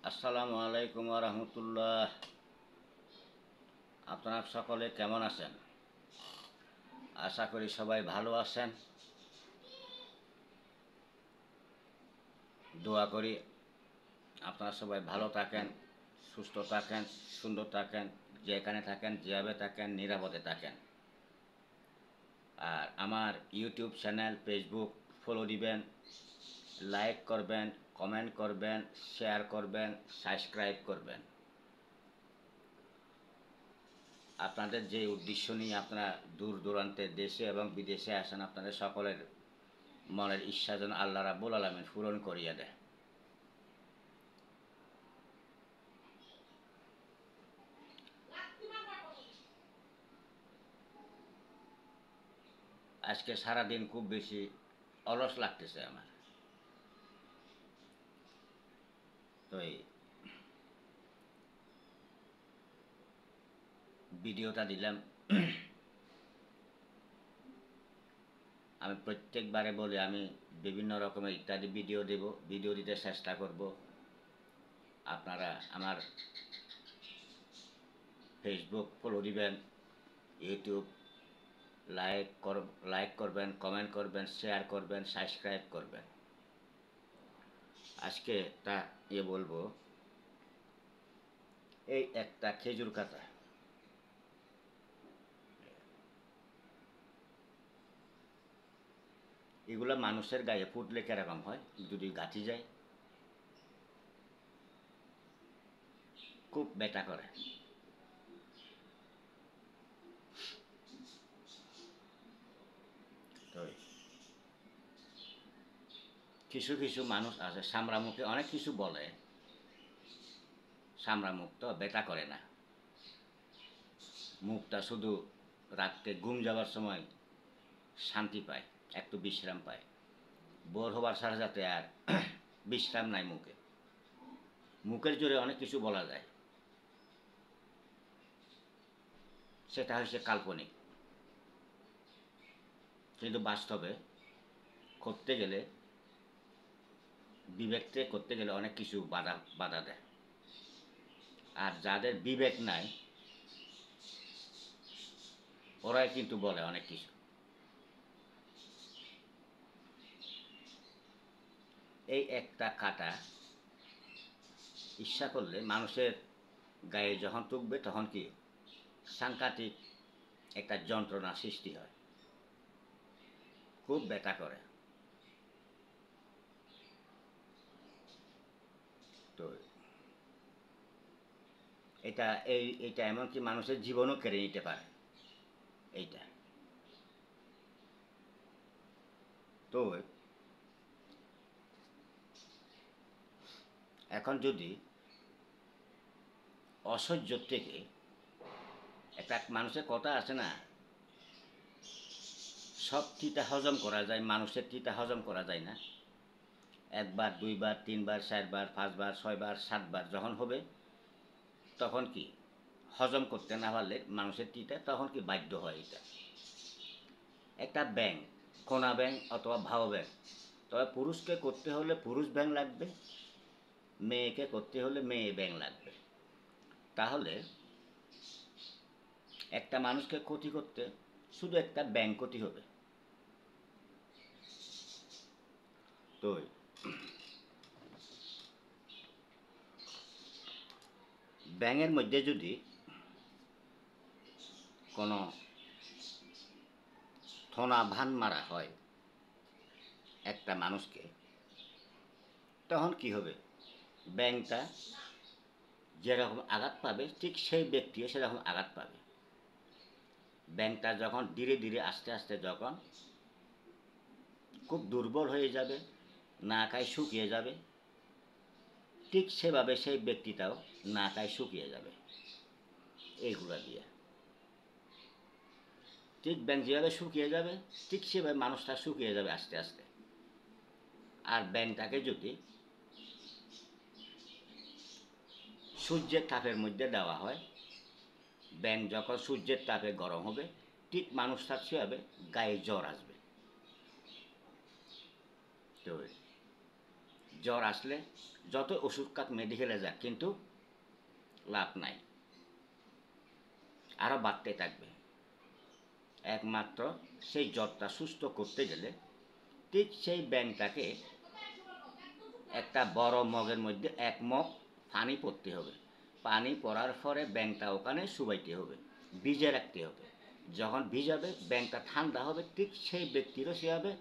আসসালামু আলাইকুম ওয়া রাহমাতুল্লাহ। আপনারা সকলে কেমন আছেন? আশা করি সবাই ভালো আছেন। দোয়া করি আপনারা সবাই ভালো থাকেন, সুস্থ থাকেন, সুন্দর থাকেন, যেখানে থাকেন যেভাবে থাকেন নিরাপদে থাকেন। আর আমার ইউটিউব চ্যানেল, ফেসবুক ফলো দিবেন, লাইক করবেন, কমেন্ট করবেন, শেয়ার করবেন, সাবস্ক্রাইব করবেন। আপনাদের যে উদ্দেশ্য নিয়ে আপনারা দূর দূরান্তে দেশে এবং বিদেশে আসেন, আপনাদের সকলের মনের ইচ্ছা যেন আল্লাহ রাব্বুল আলামিন পূরণ করিয়া দেয়। আজকে সারাদিন খুব বেশি অলস লাগতেছে আমার। তো এই ভিডিওটা দিলাম। আমি প্রত্যেকবারে বলি আমি বিভিন্ন রকমের ইত্যাদি ভিডিও দিতে চেষ্টা করব। আপনারা আমার ফেসবুক ফলো দিবেন, ইউটিউব লাইক করবেন, কমেন্ট করবেন, শেয়ার করবেন, সাবস্ক্রাইব করবেন। আজকে তা বলবো, এই একটা খেজুর কাটা এগুলো মানুষের গায়ে ফুটলে কিরকম হয়, যদি গাঁথি যায় খুব ব্যথা করে। তো কিছু কিছু মানুষ আছে সামরা মুখে অনেক কিছু বলে, সামরা মুখ তো ব্যথা করে না। মুখটা শুধু রাত্রে ঘুম যাবার সময় শান্তি পায়, একটু বিশ্রাম পায়। বোর হবার সাথে সাথে আর বিশ্রাম নাই মুখে। মুখের জোরে অনেক কিছু বলা যায়, সেটা হচ্ছে কাল্পনিক। কিন্তু বাস্তবে করতে গেলে, বিবেককে করতে গেলে অনেক কিছু বাধা দেয়। আর যাদের বিবেক নাই ওরাই কিন্তু বলে অনেক কিছু। এই একটা কাটা ইচ্ছা করলে মানুষের গায়ে যখন টুকবে তখন কি সাংঘাতিক একটা যন্ত্রণা সৃষ্টি হয়, খুব ব্যথা করে। তো এইটা এমনকি মানুষের জীবনও কেড়ে নিতে পারে এইটা। তো এখন যদি অসহ্য থেকে, একটা মানুষের কথা আছে না, সব তিতা হজম করা যায়, মানুষের তিতা হজম করা যায় না। একবার, দুইবার, তিনবার, চারবার, পাঁচবার, ছয়বার, সাতবার যখন হবে তখন কি হজম করতে না পারলে মানুষের তিতা তখন কি বাধ্য হয় এটা। একটা ব্যাঙ, কোনা ব্যাঙ অথবা ভাও ব্যাঙ, তবে পুরুষকে করতে হলে পুরুষ ব্যাঙ লাগবে, মেয়েকে করতে হলে মেয়ে ব্যাঙ লাগবে। তাহলে একটা মানুষকে ক্ষতি করতে শুধু একটা ব্যাঙ ক্ষতি হবে। তো ব্যাঙের মধ্যে যদি কোনো থনা ভান মারা হয় একটা মানুষকে, তখন কি হবে, ব্যাঙটা যেরকম আঘাত পাবে ঠিক সেই ব্যক্তিও সেরকম আঘাত পাবে। ব্যাঙটা যখন ধীরে ধীরে আস্তে আস্তে যখন খুব দুর্বল হয়ে যাবে, না খায় শুকিয়ে যাবে, ঠিক সেভাবে সেই ব্যক্তিটাও না খায় শুকিয়ে যাবে। এইগুলা দিয়ে ঠিক ব্যাঙ যেভাবে শুকিয়ে যাবে ঠিক সেভাবে মানুষটা শুকিয়ে যাবে আস্তে আস্তে। আর ব্যাঙটাকে যদি সূর্যের তাপের মধ্যে দেওয়া হয়, ব্যাঙ যখন সূর্যের তাপে গরম হবে ঠিক মানুষটার সেভাবে গায়ে জ্বর আসবে। তো জ্বর আসলে যত ওষুধ খাক মেডিকেলে যাক, কিন্তু লাভ নাই, আরও বাড়তে থাকবে। একমাত্র সেই জ্বরটা সুস্থ করতে গেলে ঠিক সেই ব্যাঙটাকে একটা বড় মগের মধ্যে 1 মগ পানি পড়তে হবে। পানি পড়ার পরে ব্যাঙটা ওখানে শুবাইতে হবে, ভিজে রাখতে হবে। যখন ভিজাবে, ব্যাঙটা ঠান্ডা হবে, ঠিক সেই ব্যক্তিরও সে হবে,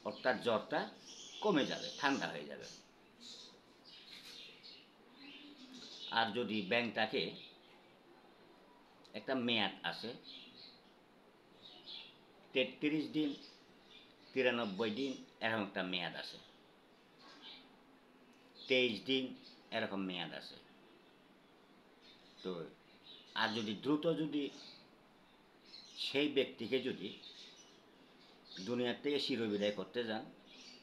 অর্থাৎ জ্বরটা কমে যাবে, ঠান্ডা হয়ে যাবে। আর যদি ব্যাঙটাকে একটা মেয়াদ আছে, 33 দিন, 93 দিন, এরকম একটা মেয়াদ আছে, 23 দিন, এরকম মেয়াদ আছে। তো আর যদি দ্রুত যদি সেই ব্যক্তিকে যদি দুনিয়ার থেকে চিরবিদায় করতে যান,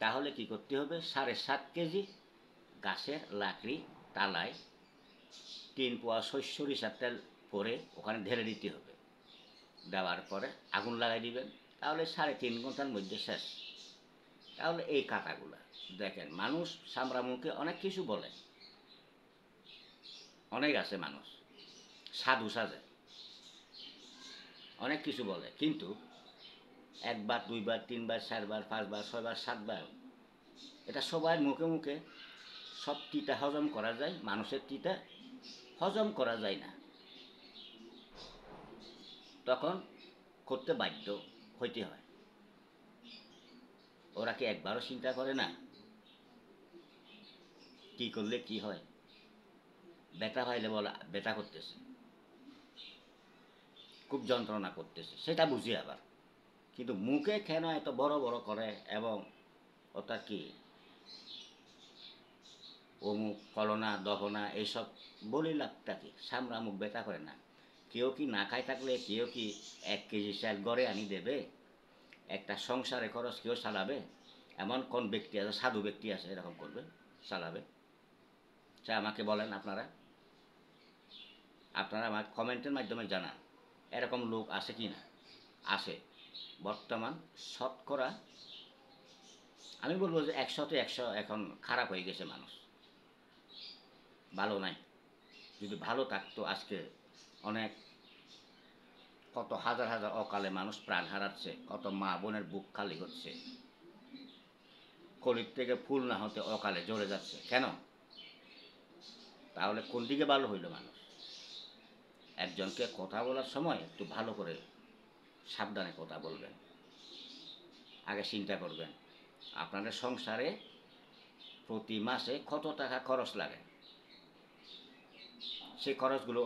তাহলে কি করতে হবে? 7.5 কেজি গাছের লাকড়ি তালায় 3 পোয়া সরিষার তেল পরে ওখানে ঢেলে দিতে হবে। দেওয়ার পরে আগুন লাগাই দিবেন, তাহলে 3.5 ঘন্টার মধ্যে শেষ। তাহলে এই কাটাগুলা দেখেন, মানুষ সামরা মুখে অনেক কিছু বলে, অনেক আছে মানুষ সাধু সাজে, অনেক কিছু বলে, কিন্তু 1 বার 2 বার 3 বার 4 বার 5 বার 6 বার 7 বার এটা সবার মুখে মুখে সব তিতা হজম করা যায়, মানুষের তিতা হজম করা যায় না, তখন করতে বাধ্য হইতে হয়। ওরা কি একবারও চিন্তা করে না কি করলে কি হয়? ব্যথা পাইলে বলে ব্যথা করতেছে, খুব যন্ত্রণা করতেছে, সেটা বুঝি আবার, কিন্তু মুখে কেন এত বড় বড় করে, এবং ওটা কি অমুক ফলনা দহনা এইসব বলি লাভটা কি? সামরা মুখ ব্যথা করে না। কেউ কি না খাই থাকলে কেউ কি 1 কেজি চাল গড়ে আনি দেবে? একটা সংসারে খরচ কেউ চালাবে? এমন কোন ব্যক্তি আছে, সাধু ব্যক্তি আছে এরকম করবে, চালাবে? সে আমাকে বলেন, আপনারা আমার কমেন্টের মাধ্যমে জানান, এরকম লোক আছে কি না? আছে। বর্তমান শতকরা আমি বলবো যে 100-তে 100 এখন খারাপ হয়ে গেছে মানুষ, ভালো নাই। যদি ভালো থাকতো আজকে অনেক, কত হাজার হাজার অকালে মানুষ প্রাণ হারাচ্ছে, কত মা বোনের বুক খালি হচ্ছে, কলির থেকে ফুল না হতে অকালে জ্বলে যাচ্ছে, কেন? তাহলে কোন দিকে ভালো হইল মানুষ? একজনকে কথা বলার সময় একটু ভালো করে সাবধানে কথা বলবেন, আগে চিন্তা করবেন আপনাদের সংসারে প্রতি মাসে কত টাকা খরচ লাগে। সেই খরচগুলো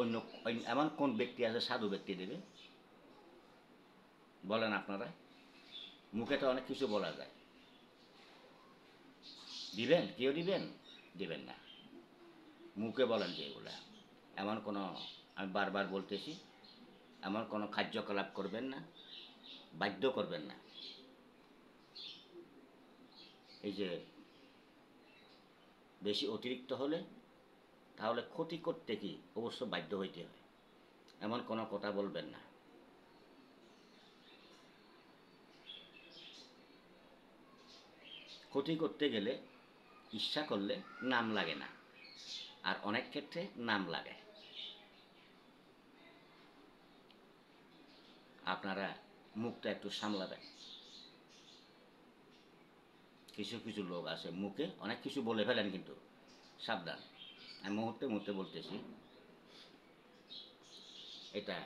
এমন কোন ব্যক্তি আছে সাধু ব্যক্তি দেবে? বলেন আপনারা। মুখে তো অনেক কিছু বলা যায়, দিবেন? কেউ দিবেন? দিবেন না। মুখে বলেন যে এগুলা, এমন কোনো, আমি বারবার বলতেছি, এমন কোনো কার্যকলাপ করবেন না, বাধ্য করবেন না। এই যে বেশি অতিরিক্ত হলে তাহলে ক্ষতি করতে কি অবশ্য বাধ্য হইতে হয়, এমন কোনো কথা বলবেন না। ক্ষতি করতে গেলে ইচ্ছা করলে নাম লাগে না, আর অনেক ক্ষেত্রে নাম লাগে। আপনারা মুখটা একটু সামলাবেন। কিছু কিছু লোক আছে মুখে অনেক কিছু বলে ফেলেন, কিন্তু সাবধান। আমি মুহূর্তে মুহূর্তে বলতেছি, এটা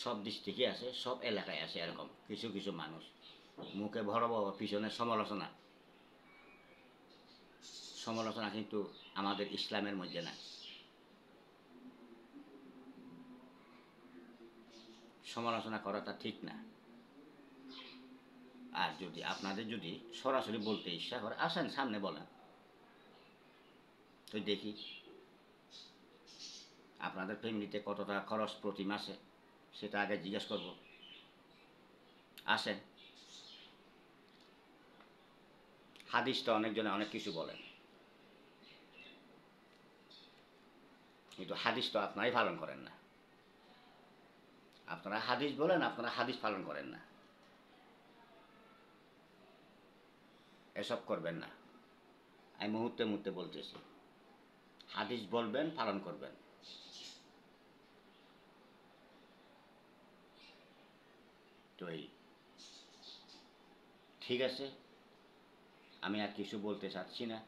সব ডিস্ট্রিক্টে আছে, সব এলাকায় আছে এরকম কিছু কিছু মানুষ, মুখে বড় বড়, পিছনে সমালোচনা। সমালোচনা কিন্তু আমাদের ইসলামের মধ্যে নাই। সমালোচনা করাটা ঠিক না। আর যদি আপনাদের যদি সরাসরি বলতে ইচ্ছা করে, আসেন সামনে বলেন, তো দেখি আপনাদের ফ্যামিলিতে কত টাকা খরচ প্রতি মাসে, সেটা আগে জিজ্ঞেস করব। আসেন। হাদিস তো অনেকজনে অনেক কিছু বলেন, কিন্তু হাদিস তো আপনারাই পালন করেন না। আপনারা হাদিস বলেন, আপনারা হাদিস পালন করেন না। এসব করবেন না। আমি মুহূর্তে মুহূর্তে বলতেছি, হাদিস বলবেন, পালন করবেন। তো এই ঠিক আছে, আমি আর কিছু বলতে চাচ্ছি না।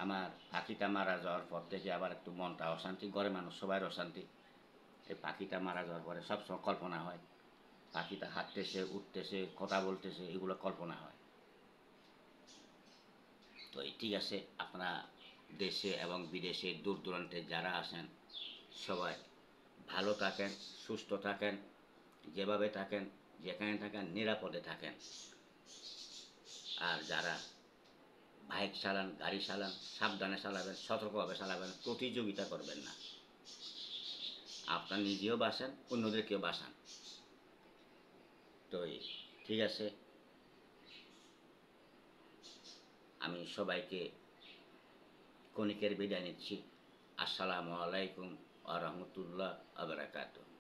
আমার পাখিটা মারা যাওয়ার পর থেকে আবার একটু মনটা অশান্তি, ঘরে মানুষ সবাই অশান্তি। এই পাখিটা মারা যাওয়ার পরে সবসময় কল্পনা হয়, পাখিটা হাঁটতেছে, উঠতেছে, কথা বলতেছে, এগুলো কল্পনা হয়। তো এই ঠিক আছে, আপনারা দেশে এবং বিদেশে দূর দূরান্তে যারা আছেন সবাই ভালো থাকেন, সুস্থ থাকেন, যেভাবে থাকেন, যেখানে থাকেন নিরাপদে থাকেন। আর যারা বাইক চালান, গাড়ি চালান, সাবধানে চালাবেন, সতর্কভাবে চালাবেন, প্রতিযোগিতা করবেন না। আপনার নিজেও বাঁচান, অন্যদেরকেও বাঁচান। তো ঠিক আছে, আমি সবাইকে ক্ষণিকের বিদায় নিচ্ছি। আসসালামু আলাইকুম ওয়া রাহমাতুল্লাহ ওয়া বারাকাতুহু।